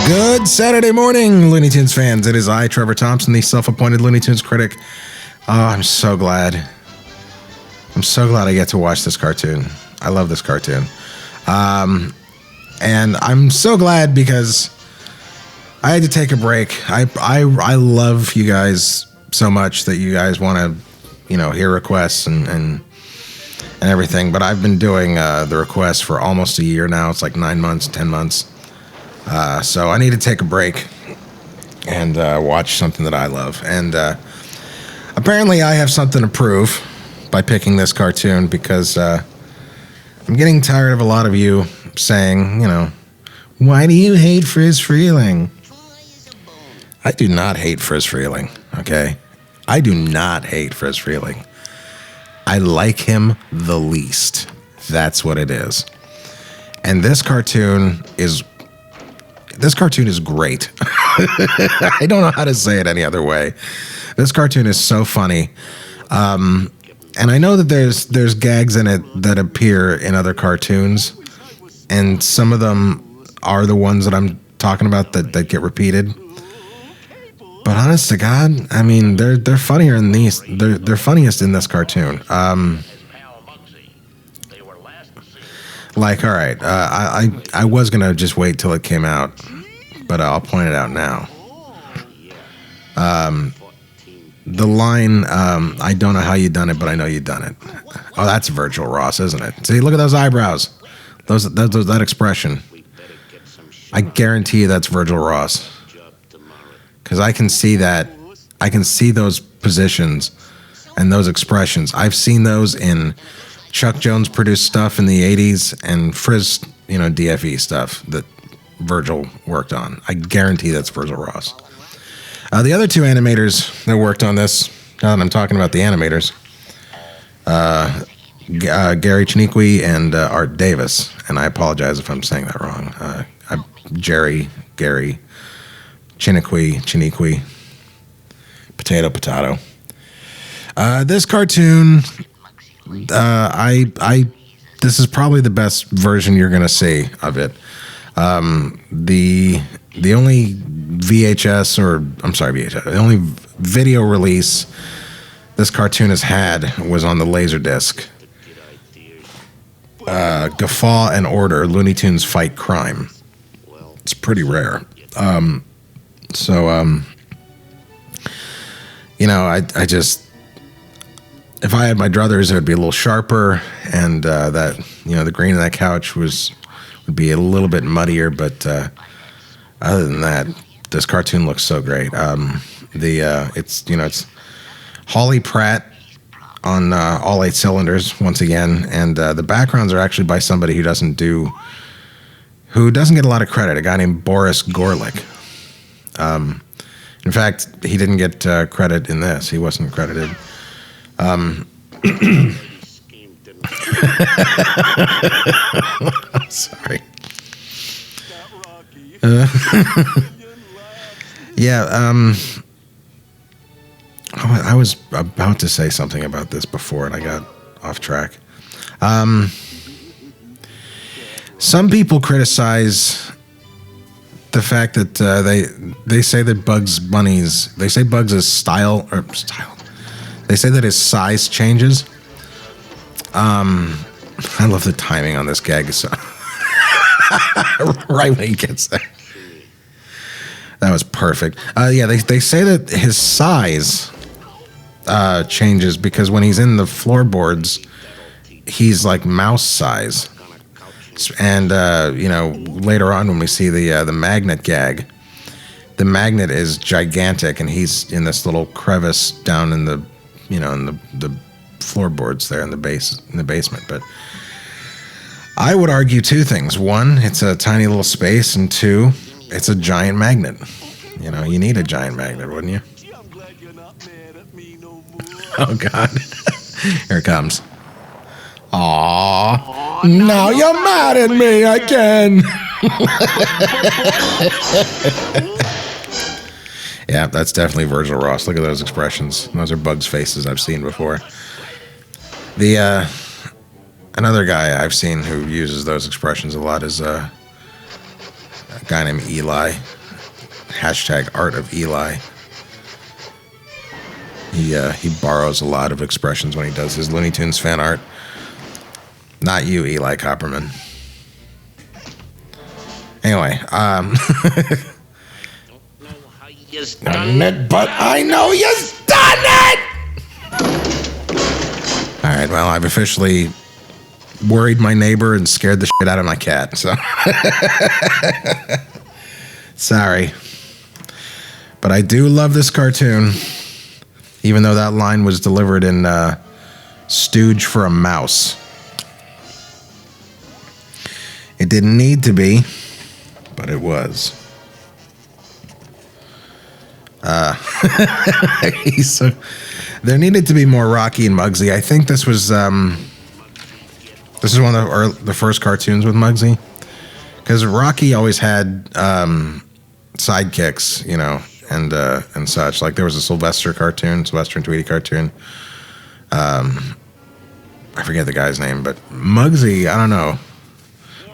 Good Saturday morning, Looney Tunes fans. It is I, Trevor Thompson, the self-appointed Looney Tunes critic. Oh, I'm so glad. I'm so glad I get to watch this cartoon. I love this cartoon. And I'm so glad because I had to take a break. I love you guys so much that you guys want to, hear requests and everything. But I've been doing the requests for almost a year now. It's like 9 months, 10 months. So I need to take a break and watch something that I love. And apparently I have something to prove by picking this cartoon because I'm getting tired of a lot of you saying, why do you hate Friz Freeling? I do not hate Friz Freeling, okay? I do not hate Friz Freeling. I like him the least. That's what it is. And this cartoon is great. I don't know how to say it any other way. This cartoon is so funny. And I know that there's gags in it that appear in other cartoons, and some of them are the ones that I'm talking about that get repeated. But honest to God, I mean, they're funnier in these. They're funniest in this cartoon. Like, all right, I was gonna just wait till it came out, but I'll point it out now. The line, I don't know how you done it, but I know you done it. Oh, that's Virgil Ross, isn't it? See, look at those eyebrows, that expression. I guarantee you that's Virgil Ross, because I can see that. I can see those positions and those expressions. I've seen those in Chuck Jones produced stuff in the 80s and Friz, DFE stuff that Virgil worked on. I guarantee that's Virgil Ross. The other two animators that worked on this, now that I'm talking about the animators, Gary Chiniquy and Art Davis. And I apologize if I'm saying that wrong. Gary, Chiniquy, potato. This cartoon, this is probably the best version you're gonna see of it. The only the only video release this cartoon has had was on the Laserdisc. Guffaw and Order, Looney Tunes Fight Crime. It's pretty rare. I just, if I had my druthers, it would be a little sharper, and the green of that couch would be a little bit muddier. But other than that, this cartoon looks so great. It's Holly Pratt on all 8 cylinders once again, and the backgrounds are actually by somebody who doesn't get a lot of credit. A guy named Boris Gorlick. In fact, he didn't get credit in this. He wasn't credited. I'm sorry. I was about to say something about this before, and I got off track. Some people criticize the fact that they say that Bugs' style. They say that his size changes. I love the timing on this gag. So right when he gets there. That was perfect. They say that his size changes because when he's in the floorboards, he's like mouse size. And later on when we see the magnet gag, the magnet is gigantic, and he's in this little crevice down in the the floorboards there in the basement. But I would argue two things: one, it's a tiny little space, and two, it's a giant magnet. You need a giant magnet, wouldn't you? Oh God, here it comes. Aww, now you're mad at me again. Yeah, that's definitely Virgil Ross. Look at those expressions. Those are Bugs' faces I've seen before. Another guy I've seen who uses those expressions a lot is a guy named Eli. Hashtag Art of Eli. He borrows a lot of expressions when he does his Looney Tunes fan art. Not you, Eli Copperman. Anyway, Don't know how you done it, but I know you've done it! Alright, well, I've officially worried my neighbor and scared the shit out of my cat, so. Sorry. But I do love this cartoon, even though that line was delivered in stooge for a mouse. It didn't need to be, but it was. So there needed to be more Rocky and Mugsy. I think this was one of the first cartoons with Mugsy, because Rocky always had sidekicks, you know, and such. Like there was a Sylvester and Tweety cartoon. I forget the guy's name, but Mugsy, I don't know.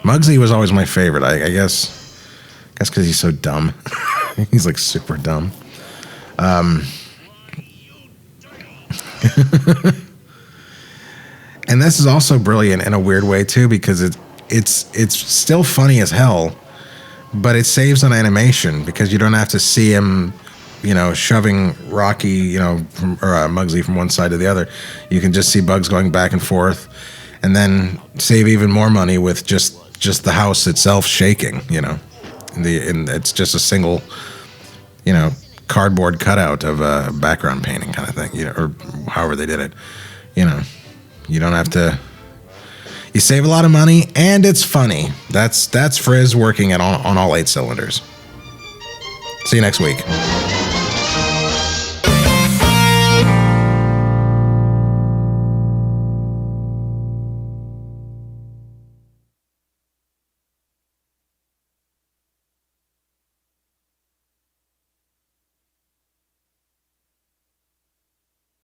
Mugsy was always my favorite. I guess because he's so dumb. He's like super dumb. And this is also brilliant in a weird way too, because it's still funny as hell, but it saves on animation because you don't have to see him, you know, shoving Rocky, you know, or Mugsy from one side to the other. You can just see Bugs going back and forth, and then save even more money with just the house itself shaking, you know. And it's just a single, you know, cardboard cutout of a background painting kind of thing, you know, or however they did it. You know, you don't have to. You save a lot of money, and it's funny. That's Frizz working on all 8 cylinders. See you next week.